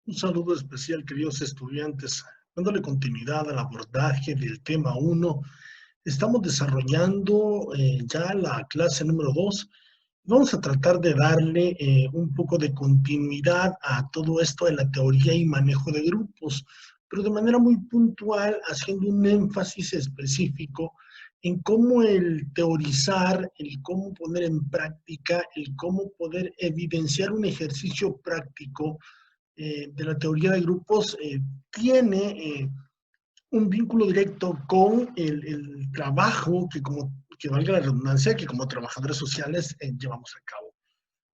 Un saludo especial, queridos estudiantes. Dándole continuidad al abordaje del tema 1, estamos desarrollando ya la clase número 2. Vamos a tratar de darle un poco de continuidad a todo esto de la teoría y manejo de grupos, pero de manera muy puntual, haciendo un énfasis específico en cómo el teorizar, el cómo poner en práctica, el cómo poder evidenciar un ejercicio práctico de la teoría de grupos tiene un vínculo directo con el trabajo que valga la redundancia, que como trabajadores sociales llevamos a cabo.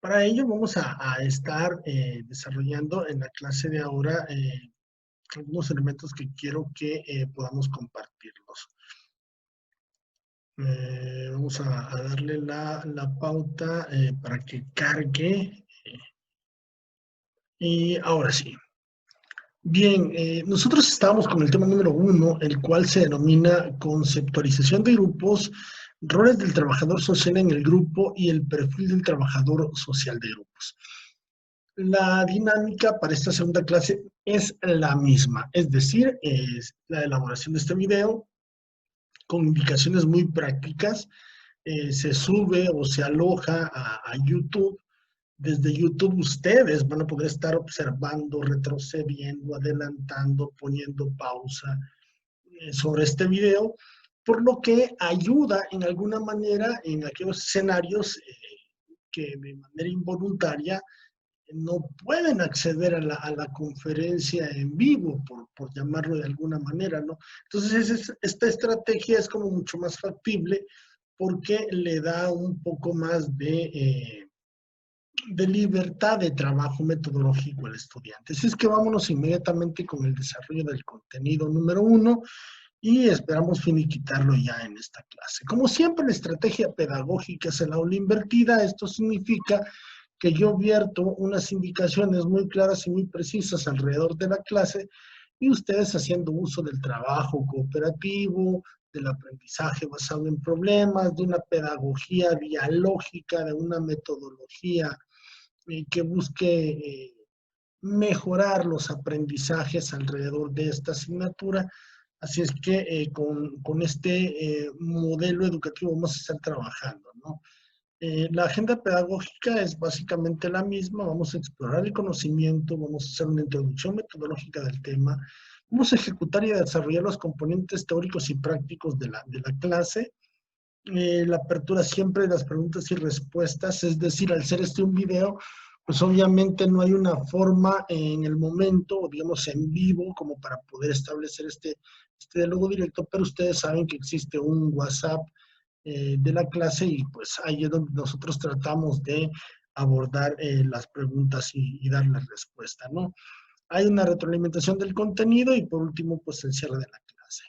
Para ello vamos a estar desarrollando en la clase de ahora algunos elementos que quiero que podamos compartirlos. Vamos a darle la pauta para que cargue. Y ahora sí. Bien, nosotros estamos con el tema número 1, el cual se denomina conceptualización de grupos, roles del trabajador social en el grupo y el perfil del trabajador social de grupos. La dinámica para esta segunda clase es la misma, es decir, es la elaboración de este video con indicaciones muy prácticas. Se sube o se aloja a YouTube. Desde YouTube ustedes van a poder estar observando, retrocediendo, adelantando, poniendo pausa sobre este video, por lo que ayuda en alguna manera en aquellos escenarios que de manera involuntaria no pueden acceder a la conferencia en vivo, por llamarlo de alguna manera, ¿no? Entonces, esta estrategia es como mucho más factible porque le da un poco más de libertad de trabajo metodológico al estudiante. Así es que vámonos inmediatamente con el desarrollo del contenido número 1 y esperamos finiquitarlo ya en esta clase. Como siempre, la estrategia pedagógica es el aula invertida. Esto significa que yo vierto unas indicaciones muy claras y muy precisas alrededor de la clase y ustedes haciendo uso del trabajo cooperativo, del aprendizaje basado en problemas, de una pedagogía dialógica, de una metodología que busque mejorar los aprendizajes alrededor de esta asignatura. Así es que con este modelo educativo vamos a estar trabajando, ¿no? La agenda pedagógica es básicamente la misma. Vamos a explorar el conocimiento, vamos a hacer una introducción metodológica del tema, vamos a ejecutar y desarrollar los componentes teóricos y prácticos de la clase. La apertura siempre de las preguntas y respuestas, es decir, al ser este un video, pues obviamente no hay una forma en el momento, o digamos en vivo, como para poder establecer este diálogo directo, pero ustedes saben que existe un WhatsApp de la clase y pues ahí es donde nosotros tratamos de abordar las preguntas y dar la respuesta, ¿no? Hay una retroalimentación del contenido y por último, pues el cierre de la clase.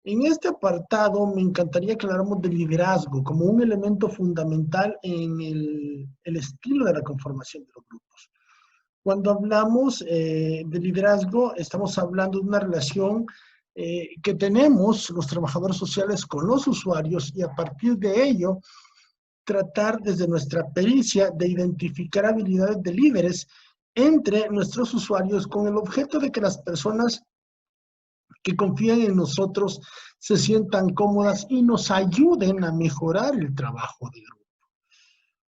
En este apartado me encantaría que habláramos de liderazgo como un elemento fundamental en el estilo de la conformación de los grupos. Cuando hablamos de liderazgo, estamos hablando de una relación que tenemos los trabajadores sociales con los usuarios y a partir de ello tratar desde nuestra pericia de identificar habilidades de líderes entre nuestros usuarios con el objeto de que las personas que confíen en nosotros se sientan cómodas y nos ayuden a mejorar el trabajo de grupo.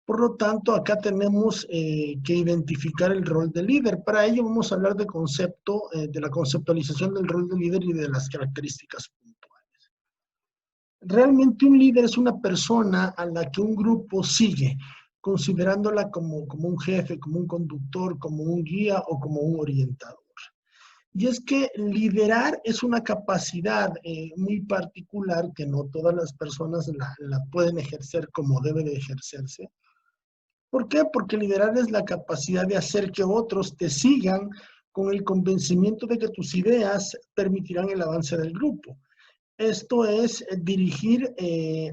Por lo tanto, acá tenemos que identificar el rol de líder. Para ello vamos a hablar de concepto, de la conceptualización del rol de líder y de las características puntuales. Realmente un líder es una persona a la que un grupo sigue, considerándola como un jefe, como un conductor, como un guía o como un orientador. Y es que liderar es una capacidad muy particular que no todas las personas la pueden ejercer como debe de ejercerse. ¿Por qué? Porque liderar es la capacidad de hacer que otros te sigan con el convencimiento de que tus ideas permitirán el avance del grupo. Esto es dirigir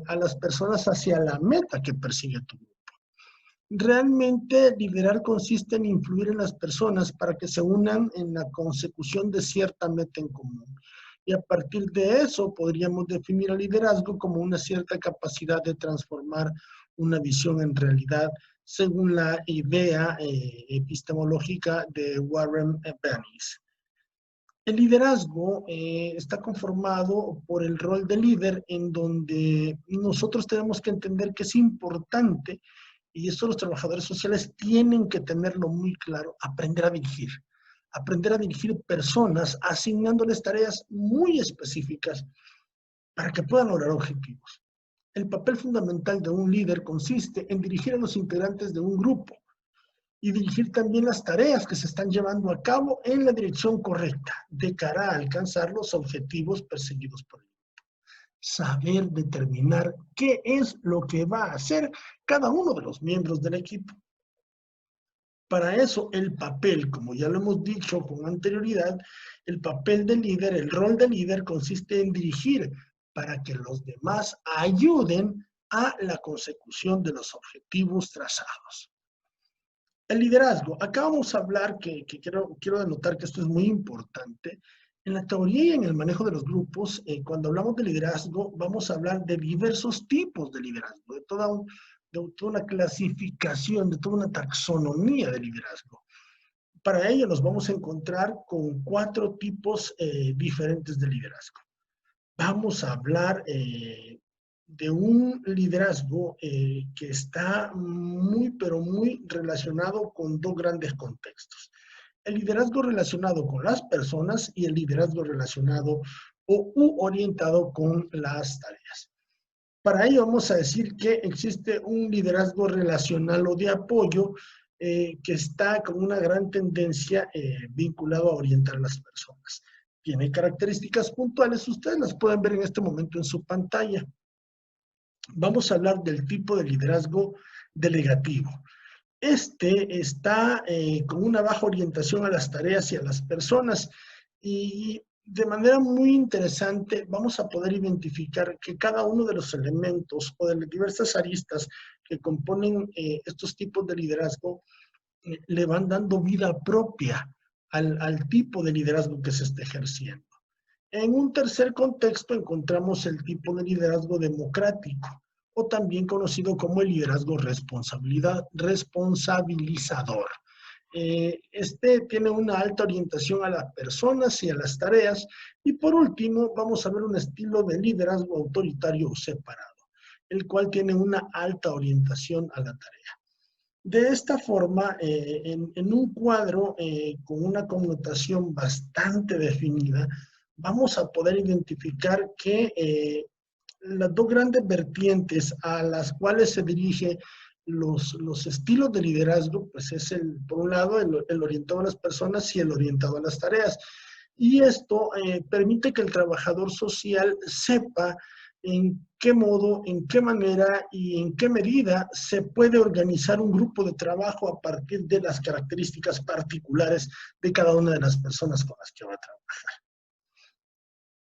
a las personas hacia la meta que persigue tu grupo. Realmente liderar consiste en influir en las personas para que se unan en la consecución de cierta meta en común. Y a partir de eso podríamos definir el liderazgo como una cierta capacidad de transformar una visión en realidad según la idea epistemológica de Warren Bennis. El liderazgo está conformado por el rol de líder, en donde nosotros tenemos que entender que es importante, y esto los trabajadores sociales tienen que tenerlo muy claro, aprender a dirigir. Aprender a dirigir personas asignándoles tareas muy específicas para que puedan lograr objetivos. El papel fundamental de un líder consiste en dirigir a los integrantes de un grupo y dirigir también las tareas que se están llevando a cabo en la dirección correcta de cara a alcanzar los objetivos perseguidos por el grupo. Saber determinar qué es lo que va a hacer cada uno de los miembros del equipo. Para eso, el papel, como ya lo hemos dicho con anterioridad, el papel del líder, el rol del líder consiste en dirigir para que los demás ayuden a la consecución de los objetivos trazados. El liderazgo. Acá vamos a hablar, quiero denotar que esto es muy importante. En la teoría y en el manejo de los grupos, cuando hablamos de liderazgo, vamos a hablar de diversos tipos de liderazgo, de toda una clasificación, de toda una taxonomía de liderazgo. Para ello nos vamos a encontrar con 4 tipos diferentes de liderazgo. Vamos a hablar de un liderazgo que está muy, pero muy relacionado con 2 grandes contextos. El liderazgo relacionado con las personas y el liderazgo relacionado u orientado con las tareas. Para ello vamos a decir que existe un liderazgo relacional o de apoyo que está con una gran tendencia vinculado a orientar a las personas. Tiene características puntuales, ustedes las pueden ver en este momento en su pantalla. Vamos a hablar del tipo de liderazgo delegativo. Este está con una baja orientación a las tareas y a las personas, y de manera muy interesante vamos a poder identificar que cada uno de los elementos o de las diversas aristas que componen estos tipos de liderazgo le van dando vida propia al tipo de liderazgo que se está ejerciendo. En un tercer contexto encontramos el tipo de liderazgo democrático, o también conocido como el liderazgo responsabilizador. Este tiene una alta orientación a las personas y a las tareas. Y por último, vamos a ver un estilo de liderazgo autoritario o separado, el cual tiene una alta orientación a la tarea. De esta forma, en un cuadro con una connotación bastante definida, vamos a poder identificar que las 2 grandes vertientes a las cuales se dirige los estilos de liderazgo, pues es por un lado, el orientado a las personas y el orientado a las tareas. Y esto permite que el trabajador social sepa en qué modo, en qué manera y en qué medida se puede organizar un grupo de trabajo a partir de las características particulares de cada una de las personas con las que va a trabajar.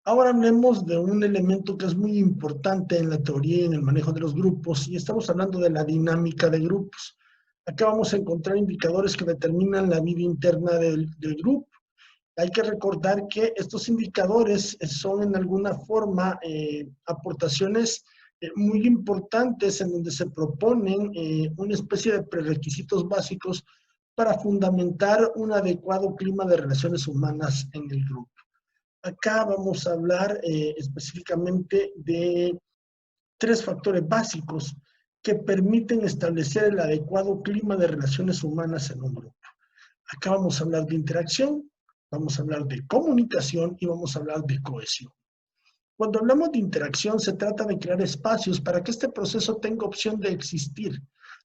Ahora hablemos de un elemento que es muy importante en la teoría y en el manejo de los grupos, y estamos hablando de la dinámica de grupos. Acá vamos a encontrar indicadores que determinan la vida interna del grupo. Hay que recordar que estos indicadores son en alguna forma aportaciones muy importantes en donde se proponen una especie de prerequisitos básicos para fundamentar un adecuado clima de relaciones humanas en el grupo. Acá vamos a hablar específicamente de 3 factores básicos que permiten establecer el adecuado clima de relaciones humanas en un grupo. Acá vamos a hablar de interacción, vamos a hablar de comunicación y vamos a hablar de cohesión. Cuando hablamos de interacción, se trata de crear espacios para que este proceso tenga opción de existir,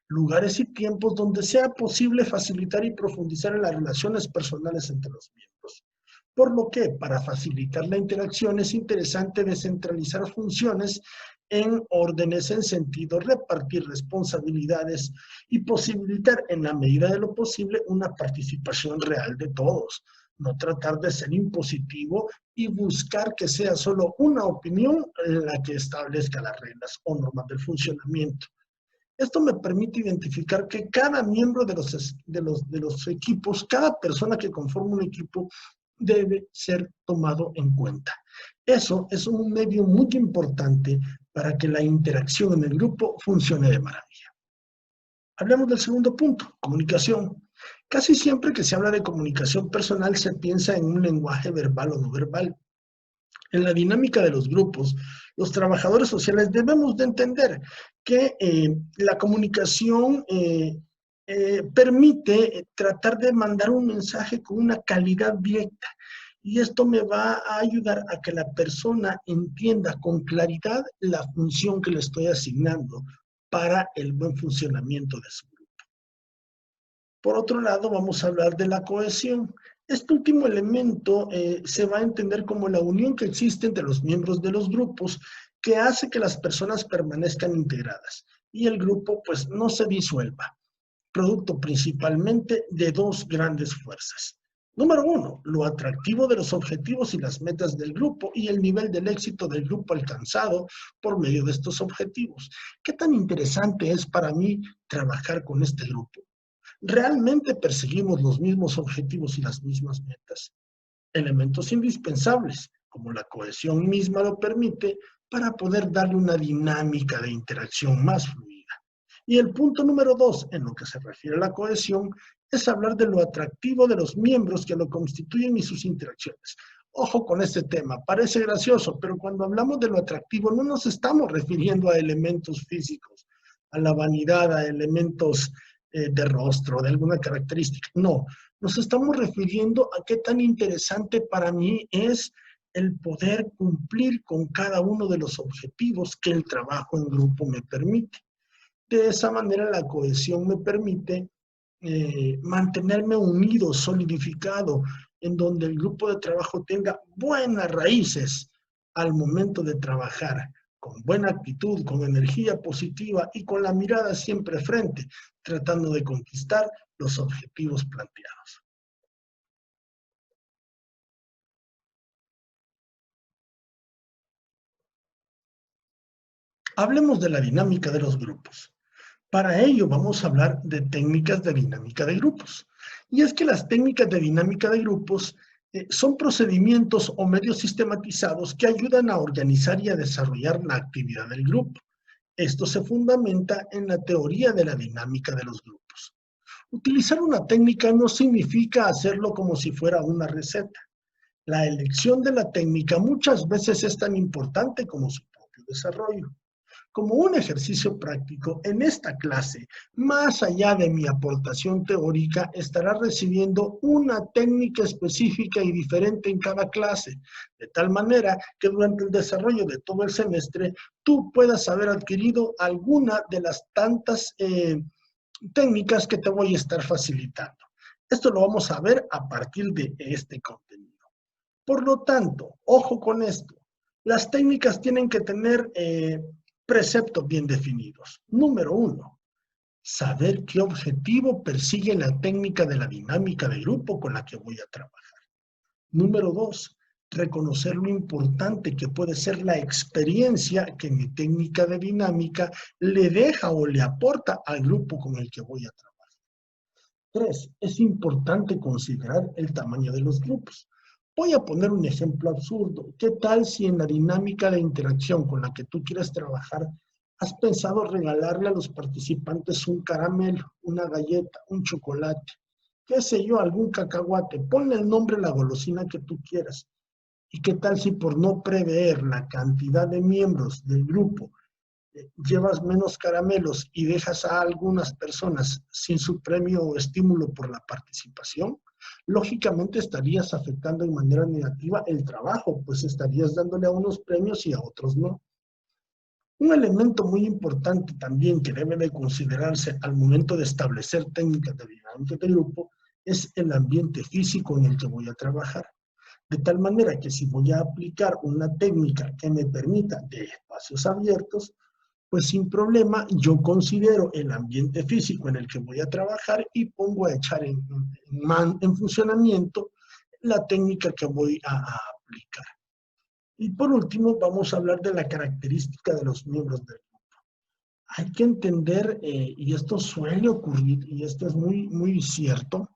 lugares y tiempos donde sea posible facilitar y profundizar en las relaciones personales entre los miembros. Por lo que, para facilitar la interacción, es interesante descentralizar funciones en órdenes en sentido repartir responsabilidades y posibilitar en la medida de lo posible una participación real de todos. No tratar de ser impositivo y buscar que sea solo una opinión la que establezca las reglas o normas del funcionamiento. Esto me permite identificar que cada miembro de los equipos, cada persona que conforma un equipo, debe ser tomado en cuenta. Eso es un medio muy importante para que la interacción en el grupo funcione de maravilla. Hablemos del segundo punto, comunicación. Casi siempre que se habla de comunicación personal se piensa en un lenguaje verbal o no verbal. En la dinámica de los grupos, los trabajadores sociales debemos de entender que la comunicación permite tratar de mandar un mensaje con una calidad directa. Y esto me va a ayudar a que la persona entienda con claridad la función que le estoy asignando para el buen funcionamiento de su grupo. Por otro lado, vamos a hablar de la cohesión. Este último elemento se va a entender como la unión que existe entre los miembros de los grupos que hace que las personas permanezcan integradas y el grupo pues no se disuelva, producto principalmente de dos grandes fuerzas. Número uno, lo atractivo de los objetivos y las metas del grupo y el nivel del éxito del grupo alcanzado por medio de estos objetivos. ¿Qué tan interesante es para mí trabajar con este grupo? ¿Realmente perseguimos los mismos objetivos y las mismas metas? Elementos indispensables, como la cohesión misma lo permite, para poder darle una dinámica de interacción más fluida. Y el punto número 2, en lo que se refiere a la cohesión, es hablar de lo atractivo de los miembros que lo constituyen y sus interacciones. Ojo con este tema, parece gracioso, pero cuando hablamos de lo atractivo no nos estamos refiriendo a elementos físicos, a la vanidad, a elementos de rostro, de alguna característica. No, nos estamos refiriendo a qué tan interesante para mí es el poder cumplir con cada uno de los objetivos que el trabajo en grupo me permite. De esa manera la cohesión me permite mantenerme unido, solidificado, en donde el grupo de trabajo tenga buenas raíces al momento de trabajar, con buena actitud, con energía positiva y con la mirada siempre frente, tratando de conquistar los objetivos planteados. Hablemos de la dinámica de los grupos. Para ello vamos a hablar de técnicas de dinámica de grupos. Y es que las técnicas de dinámica de grupos son procedimientos o medios sistematizados que ayudan a organizar y a desarrollar la actividad del grupo. Esto se fundamenta en la teoría de la dinámica de los grupos. Utilizar una técnica no significa hacerlo como si fuera una receta. La elección de la técnica muchas veces es tan importante como su propio desarrollo. Como un ejercicio práctico, en esta clase, más allá de mi aportación teórica, estará recibiendo una técnica específica y diferente en cada clase, de tal manera que durante el desarrollo de todo el semestre, tú puedas haber adquirido alguna de las tantas técnicas que te voy a estar facilitando. Esto lo vamos a ver a partir de este contenido. Por lo tanto, ojo con esto, las técnicas tienen que tener preceptos bien definidos. Número uno, saber qué objetivo persigue la técnica de la dinámica de grupo con la que voy a trabajar. Número dos, reconocer lo importante que puede ser la experiencia que mi técnica de dinámica le deja o le aporta al grupo con el que voy a trabajar. Tres, es importante considerar el tamaño de los grupos. Voy a poner un ejemplo absurdo. ¿Qué tal si en la dinámica de interacción con la que tú quieres trabajar has pensado regalarle a los participantes un caramelo, una galleta, un chocolate, qué sé yo, algún cacahuate? Ponle el nombre a la golosina que tú quieras. ¿Y qué tal si por no prever la cantidad de miembros del grupo llevas menos caramelos y dejas a algunas personas sin su premio o estímulo por la participación? Lógicamente estarías afectando de manera negativa el trabajo, pues estarías dándole a unos premios y a otros no. Un elemento muy importante también que debe de considerarse al momento de establecer técnicas de dinámica de grupo es el ambiente físico en el que voy a trabajar. De tal manera que si voy a aplicar una técnica que me permita de espacios abiertos, pues sin problema yo considero el ambiente físico en el que voy a trabajar y pongo a echar en funcionamiento la técnica que voy a aplicar. Y por último, vamos a hablar de la característica de los miembros del grupo. Hay que entender, y esto suele ocurrir, y esto es muy cierto,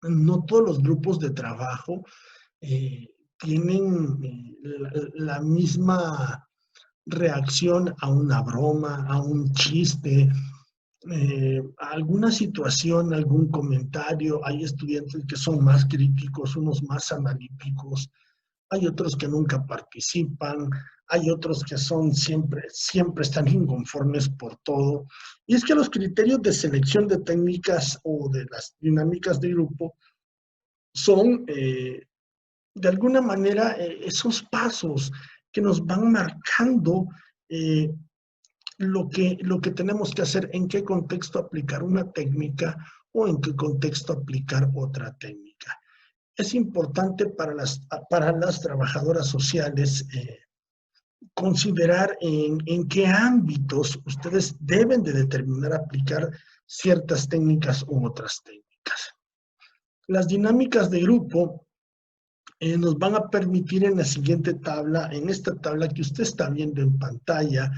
no todos los grupos de trabajo tienen la misma reacción a una broma, a un chiste, alguna situación, algún comentario. Hay estudiantes que son más críticos, unos más analíticos, hay otros que nunca participan, hay otros que son siempre están inconformes por todo. Y es que los criterios de selección de técnicas o de las dinámicas de grupo son, de alguna manera, esos pasos que nos van marcando eh, lo que tenemos que hacer, en qué contexto aplicar una técnica o en qué contexto aplicar otra técnica. Es importante para las trabajadoras sociales considerar en qué ámbitos ustedes deben de determinar aplicar ciertas técnicas u otras técnicas. Las dinámicas de grupo nos van a permitir en la siguiente tabla, en esta tabla que usted está viendo en pantalla,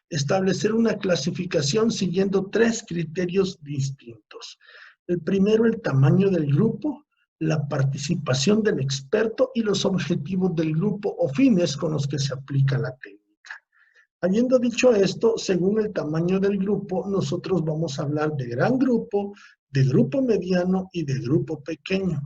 establecer una clasificación siguiendo 3 criterios distintos. El primero, el tamaño del grupo, la participación del experto y los objetivos del grupo o fines con los que se aplica la técnica. Habiendo dicho esto, según el tamaño del grupo, nosotros vamos a hablar de gran grupo, de grupo mediano y de grupo pequeño.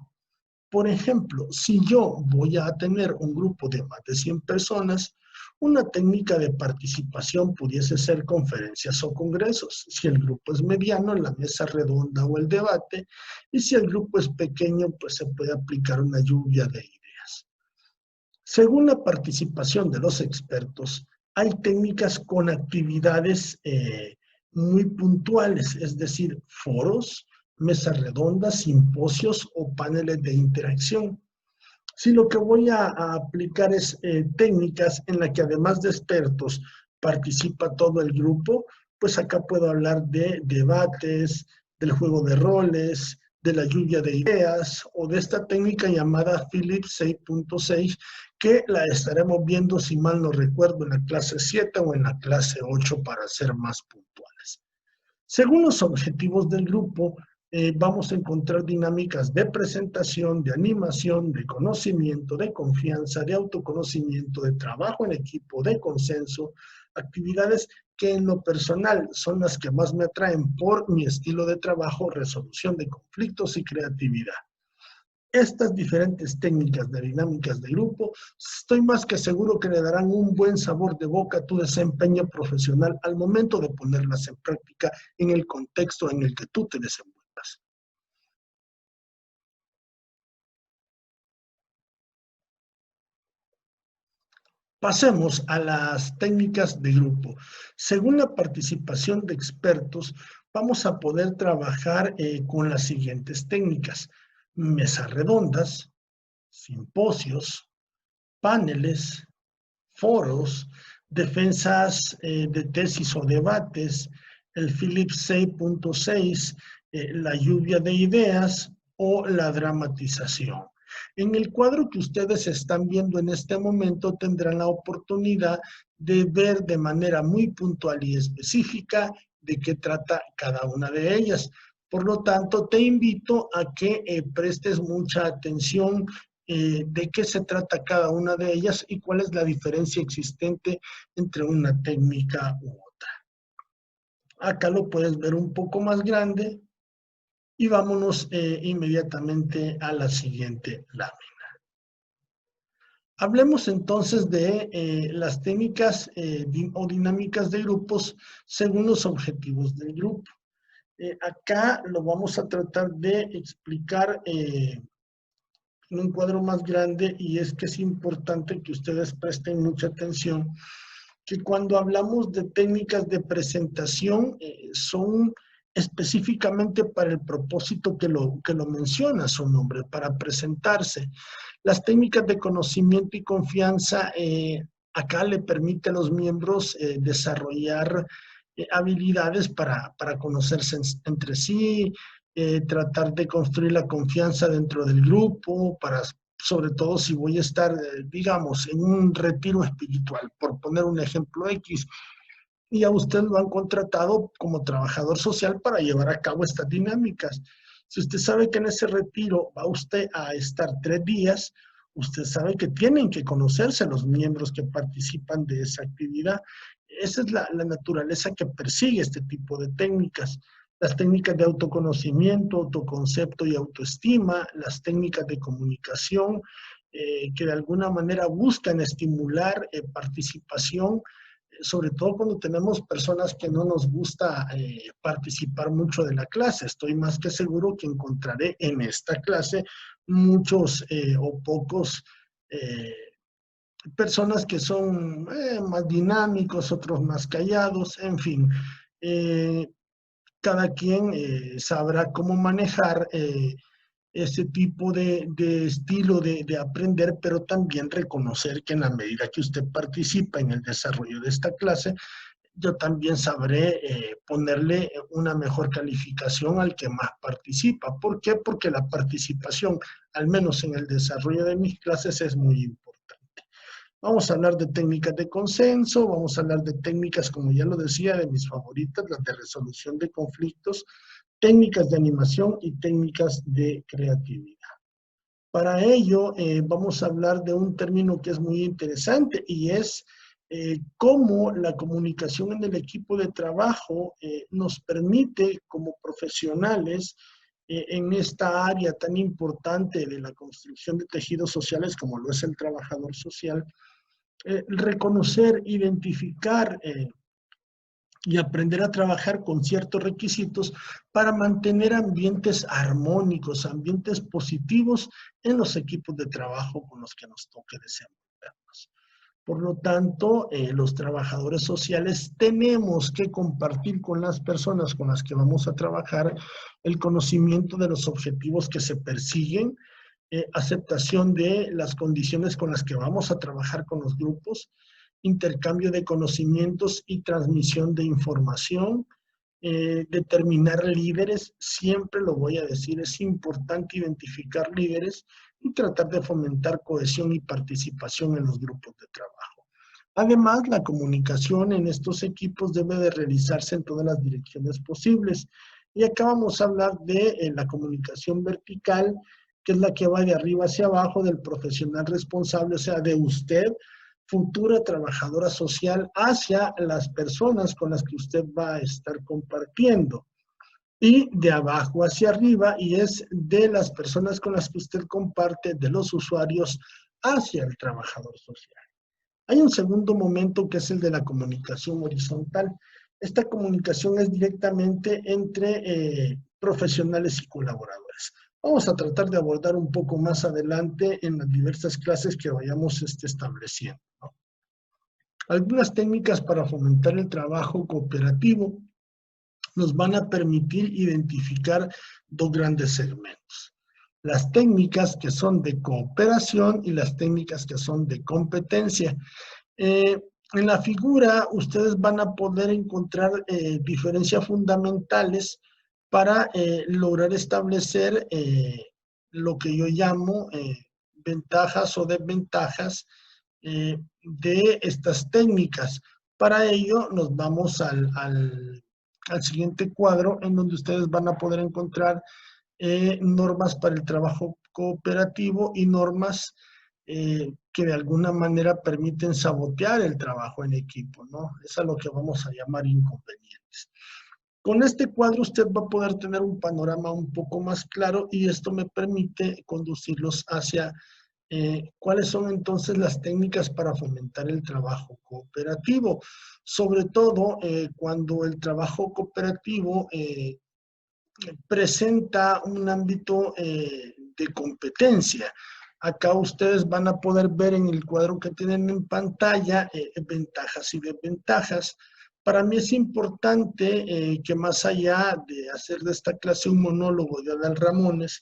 Por ejemplo, si yo voy a tener un grupo de más de 100 personas, una técnica de participación pudiese ser conferencias o congresos. Si el grupo es mediano, la mesa redonda o el debate. Y si el grupo es pequeño, pues se puede aplicar una lluvia de ideas. Según la participación de los expertos, hay técnicas con actividades muy puntuales, es decir, foros, mesas redondas, simposios o paneles de interacción. Si lo que voy a aplicar es técnicas en las que además de expertos participa todo el grupo, pues acá puedo hablar de debates, del juego de roles, de la lluvia de ideas o de esta técnica llamada Phillips 6.6 que la estaremos viendo, si mal no recuerdo, en la clase 7 o en la clase 8 para ser más puntuales. Según los objetivos del grupo, vamos a encontrar dinámicas de presentación, de animación, de conocimiento, de confianza, de autoconocimiento, de trabajo en equipo, de consenso, actividades que en lo personal son las que más me atraen por mi estilo de trabajo, resolución de conflictos y creatividad. Estas diferentes técnicas de dinámicas de grupo, estoy más que seguro que le darán un buen sabor de boca a tu desempeño profesional al momento de ponerlas en práctica en el contexto en el que tú te desenvuelvas. Pasemos a las técnicas de grupo. Según la participación de expertos, vamos a poder trabajar con las siguientes técnicas: mesas redondas, simposios, paneles, foros, defensas de tesis o debates, el Phillips 6.6, la lluvia de ideas o la dramatización. En el cuadro que ustedes están viendo en este momento tendrán la oportunidad de ver de manera muy puntual y específica de qué trata cada una de ellas. Por lo tanto, te invito a que prestes mucha atención de qué se trata cada una de ellas y cuál es la diferencia existente entre una técnica u otra. Acá lo puedes ver un poco más grande y vámonos inmediatamente a la siguiente lámina. Hablemos entonces de las técnicas o dinámicas de grupos según los objetivos del grupo. Acá lo vamos a tratar de explicar en un cuadro más grande, y es que es importante que ustedes presten mucha atención, que cuando hablamos de técnicas de presentación son específicamente para el propósito que lo menciona su nombre, para presentarse. Las técnicas de conocimiento y confianza acá le permite a los miembros desarrollar habilidades para conocerse entre sí, tratar de construir la confianza dentro del grupo, para, sobre todo si voy a estar, digamos, en un retiro espiritual, por poner un ejemplo X, y a usted lo han contratado como trabajador social para llevar a cabo estas dinámicas. Si usted sabe que en ese retiro va usted a estar 3 días, usted sabe que tienen que conocerse los miembros que participan de esa actividad. esa es la naturaleza que persigue este tipo de técnicas. Las técnicas de autoconocimiento, autoconcepto y autoestima, las técnicas de comunicación, que de alguna manera buscan estimular participación, sobre todo cuando tenemos personas que no nos gusta participar mucho de la clase. Estoy más que seguro que encontraré en esta clase muchos o pocos personas que son más dinámicos, otros más callados, en fin. Cada quien sabrá cómo manejar ese tipo de estilo de aprender, pero también reconocer que en la medida que usted participa en el desarrollo de esta clase, yo también sabré ponerle una mejor calificación al que más participa. ¿Por qué? Porque la participación, al menos en el desarrollo de mis clases, es muy importante. Vamos a hablar de técnicas de consenso, vamos a hablar de técnicas, como ya lo decía, de mis favoritas, las de resolución de conflictos, técnicas de animación y técnicas de creatividad. Para ello, vamos a hablar de un término que es muy interesante y es cómo la comunicación en el equipo de trabajo nos permite, como profesionales, en esta área tan importante de la construcción de tejidos sociales como lo es el trabajador social, reconocer, identificar y aprender a trabajar con ciertos requisitos para mantener ambientes armónicos, ambientes positivos en los equipos de trabajo con los que nos toque desenvolvernos. Por lo tanto, los trabajadores sociales tenemos que compartir con las personas con las que vamos a trabajar el conocimiento de los objetivos que se persiguen, aceptación de las condiciones con las que vamos a trabajar con los grupos, intercambio de conocimientos y transmisión de información, determinar líderes, siempre lo voy a decir, es importante identificar líderes y tratar de fomentar cohesión y participación en los grupos de trabajo. Además, la comunicación en estos equipos debe de realizarse en todas las direcciones posibles. Y acá vamos a hablar de la comunicación vertical, que es la que va de arriba hacia abajo, del profesional responsable, o sea, de usted, futura trabajadora social, hacia las personas con las que usted va a estar compartiendo. Y de abajo hacia arriba, y es de las personas con las que usted comparte, de los usuarios, hacia el trabajador social. Hay un segundo momento que es el de la comunicación horizontal. Esta comunicación es directamente entre profesionales y colaboradores. Vamos a tratar de abordar un poco más adelante en las diversas clases que vayamos estableciendo, ¿no? Algunas técnicas para fomentar el trabajo cooperativo nos van a permitir identificar dos grandes segmentos. Las técnicas que son de cooperación y las técnicas que son de competencia. En la figura ustedes van a poder encontrar diferencias fundamentales para lograr establecer lo que yo llamo ventajas o desventajas de estas técnicas. Para ello nos vamos al siguiente cuadro, en donde ustedes van a poder encontrar normas para el trabajo cooperativo y normas que de alguna manera permiten sabotear el trabajo en equipo, ¿no? Es a lo que vamos a llamar inconvenientes. Con este cuadro usted va a poder tener un panorama un poco más claro y esto me permite conducirlos hacia cuáles son entonces las técnicas para fomentar el trabajo cooperativo. Sobre todo cuando el trabajo cooperativo presenta un ámbito de competencia. Acá ustedes van a poder ver en el cuadro que tienen en pantalla ventajas y desventajas. Para mí es importante que más allá de hacer de esta clase un monólogo de Adal Ramones,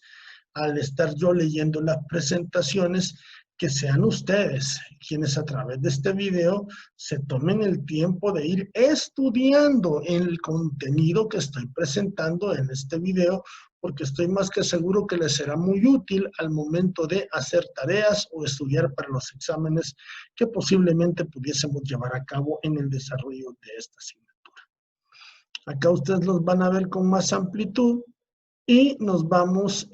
al estar yo leyendo las presentaciones, que sean ustedes quienes a través de este video se tomen el tiempo de ir estudiando el contenido que estoy presentando en este video, porque estoy más que seguro que les será muy útil al momento de hacer tareas o estudiar para los exámenes que posiblemente pudiésemos llevar a cabo en el desarrollo de esta asignatura. Acá ustedes los van a ver con más amplitud. Y nos vamos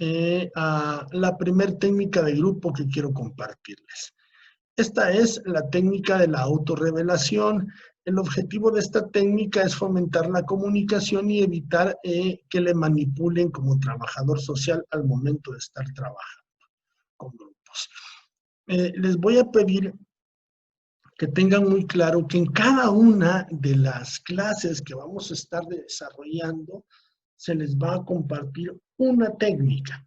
a la primera técnica de grupo que quiero compartirles. Esta es la técnica de la autorrevelación. El objetivo de esta técnica es fomentar la comunicación y evitar que le manipulen como trabajador social al momento de estar trabajando con grupos. Les voy a pedir que tengan muy claro que en cada una de las clases que vamos a estar desarrollando se les va a compartir una técnica.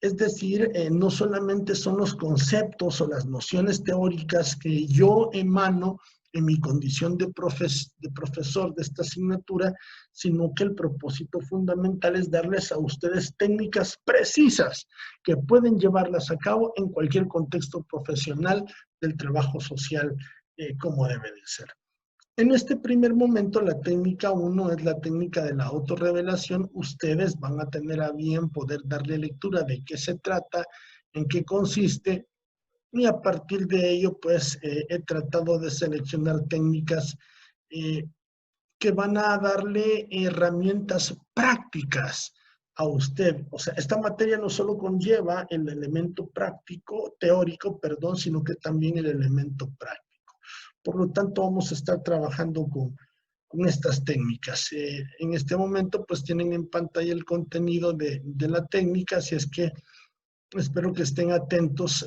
Es decir, no solamente son los conceptos o las nociones teóricas que yo emano en mi condición de profesor de esta asignatura, sino que el propósito fundamental es darles a ustedes técnicas precisas que pueden llevarlas a cabo en cualquier contexto profesional del trabajo social, como debe de ser. En este primer momento, la técnica 1 es la técnica de la autorrevelación. Ustedes van a tener a bien poder darle lectura de qué se trata, en qué consiste, y a partir de ello, pues, he tratado de seleccionar técnicas que van a darle herramientas prácticas a usted. O sea, esta materia no solo conlleva el elemento práctico, teórico, perdón, sino que también el elemento práctico. Por lo tanto, vamos a estar trabajando con estas técnicas. En este momento, pues tienen en pantalla el contenido de la técnica, así es que espero que estén atentos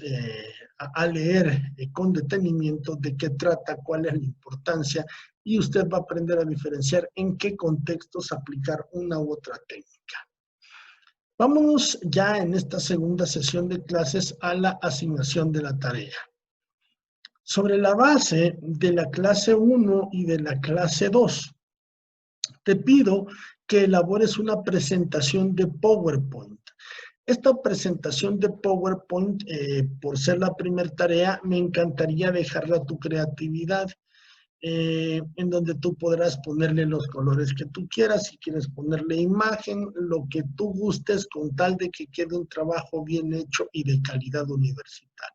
a leer con detenimiento de qué trata, cuál es la importancia, y usted va a aprender a diferenciar en qué contextos aplicar una u otra técnica. Vámonos ya en esta segunda sesión de clases a la asignación de la tarea. Sobre la base de la clase 1 y de la clase 2, te pido que elabores una presentación de PowerPoint. Esta presentación de PowerPoint, por ser la primera tarea, me encantaría dejarla a tu creatividad, en donde tú podrás ponerle los colores que tú quieras, si quieres ponerle imagen, lo que tú gustes, con tal de que quede un trabajo bien hecho y de calidad universitaria.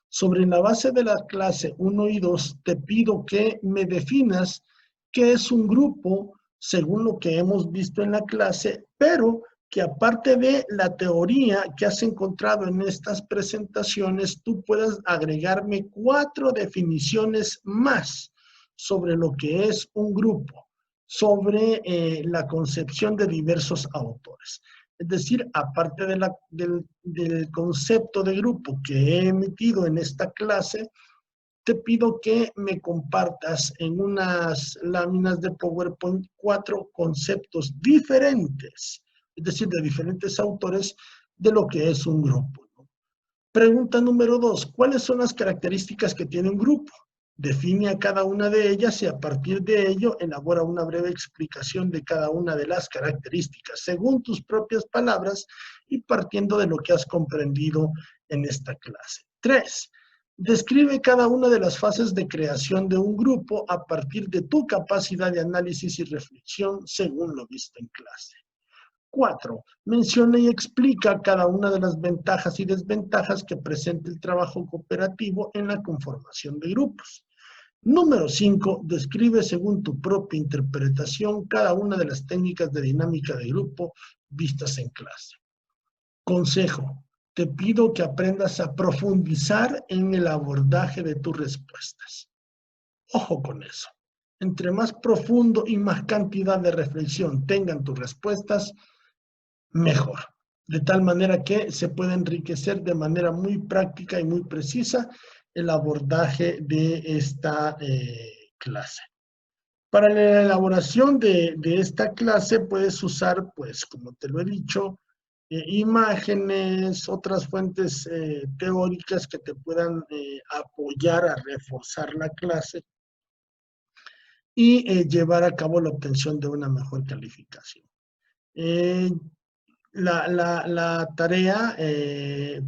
Sobre la base de la clase 1 y 2, te pido que me definas qué es un grupo según lo que hemos visto en la clase, pero que aparte de la teoría que has encontrado en estas presentaciones, tú puedas agregarme 4 definiciones más sobre lo que es un grupo, sobre la concepción de diversos autores. Es decir, aparte del concepto de grupo que he emitido en esta clase, te pido que me compartas en unas láminas de PowerPoint 4 conceptos diferentes, es decir, de diferentes autores, de lo que es un grupo, ¿no? Pregunta número 2, ¿cuáles son las características que tiene un grupo? Define a cada una de ellas y a partir de ello elabora una breve explicación de cada una de las características, según tus propias palabras y partiendo de lo que has comprendido en esta clase. 3. Describe cada una de las fases de creación de un grupo a partir de tu capacidad de análisis y reflexión según lo visto en clase. 4. Menciona y explica cada una de las ventajas y desventajas que presenta el trabajo cooperativo en la conformación de grupos. Número 5. Describe según tu propia interpretación cada una de las técnicas de dinámica de grupo vistas en clase. Consejo. Te pido que aprendas a profundizar en el abordaje de tus respuestas. Ojo con eso. Entre más profundo y más cantidad de reflexión tengan tus respuestas, mejor. De tal manera que se puede enriquecer de manera muy práctica y muy precisa el abordaje de esta clase. Para la elaboración de esta clase puedes usar, pues, como te lo he dicho, imágenes, otras fuentes teóricas que te puedan apoyar a reforzar la clase y llevar a cabo la obtención de una mejor calificación. La tarea,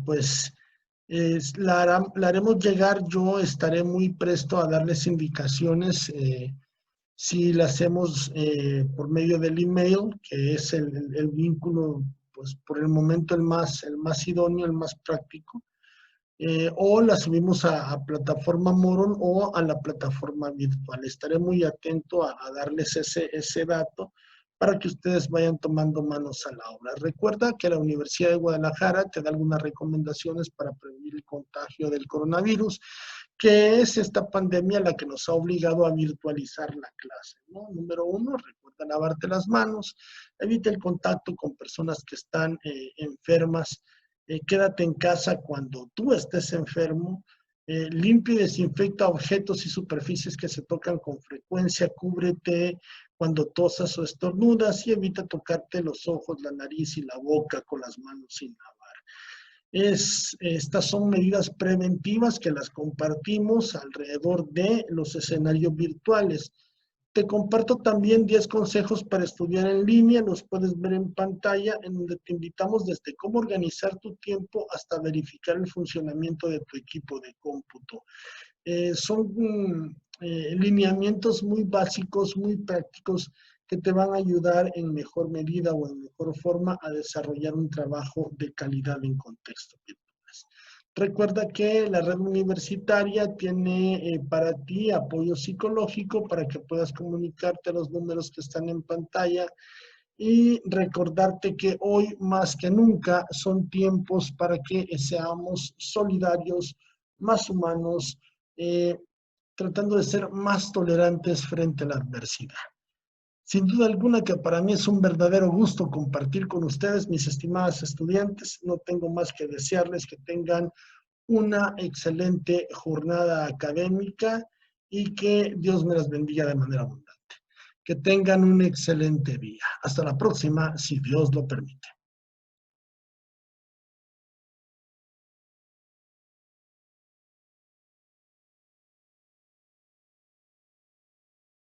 pues, la haremos llegar. Yo estaré muy presto a darles indicaciones si la hacemos por medio del email, que es el vínculo, pues, por el momento el más idóneo, el más práctico, o la subimos a plataforma Moodle o a la plataforma virtual. Estaré muy atento a darles ese dato para que ustedes vayan tomando manos a la obra. Recuerda que la Universidad de Guadalajara te da algunas recomendaciones para prevenir el contagio del coronavirus que es esta pandemia la que nos ha obligado a virtualizar la clase, ¿no? Número uno, recuerda lavarte las manos, evita el contacto con personas que están enfermas, quédate en casa cuando tú estés enfermo, limpia y desinfecta objetos y superficies que se tocan con frecuencia, cúbrete cuando tosas o estornudas y evita tocarte los ojos, la nariz y la boca con las manos sin lavar. Estas son medidas preventivas que las compartimos alrededor de los escenarios virtuales. Te comparto también 10 consejos para estudiar en línea, los puedes ver en pantalla, en donde te invitamos desde cómo organizar tu tiempo hasta verificar el funcionamiento de tu equipo de cómputo. Son lineamientos muy básicos, muy prácticos, que te van a ayudar en mejor medida o en mejor forma a desarrollar un trabajo de calidad en contextos virtuales. Recuerda que la red universitaria tiene para ti apoyo psicológico para que puedas comunicarte a los números que están en pantalla y recordarte que hoy más que nunca son tiempos para que seamos solidarios, más humanos, eh, tratando de ser más tolerantes frente a la adversidad. Sin duda alguna que para mí es un verdadero gusto compartir con ustedes, mis estimadas estudiantes. No tengo más que desearles que tengan una excelente jornada académica y que Dios me las bendiga de manera abundante. Que tengan un excelente día. Hasta la próxima, si Dios lo permite.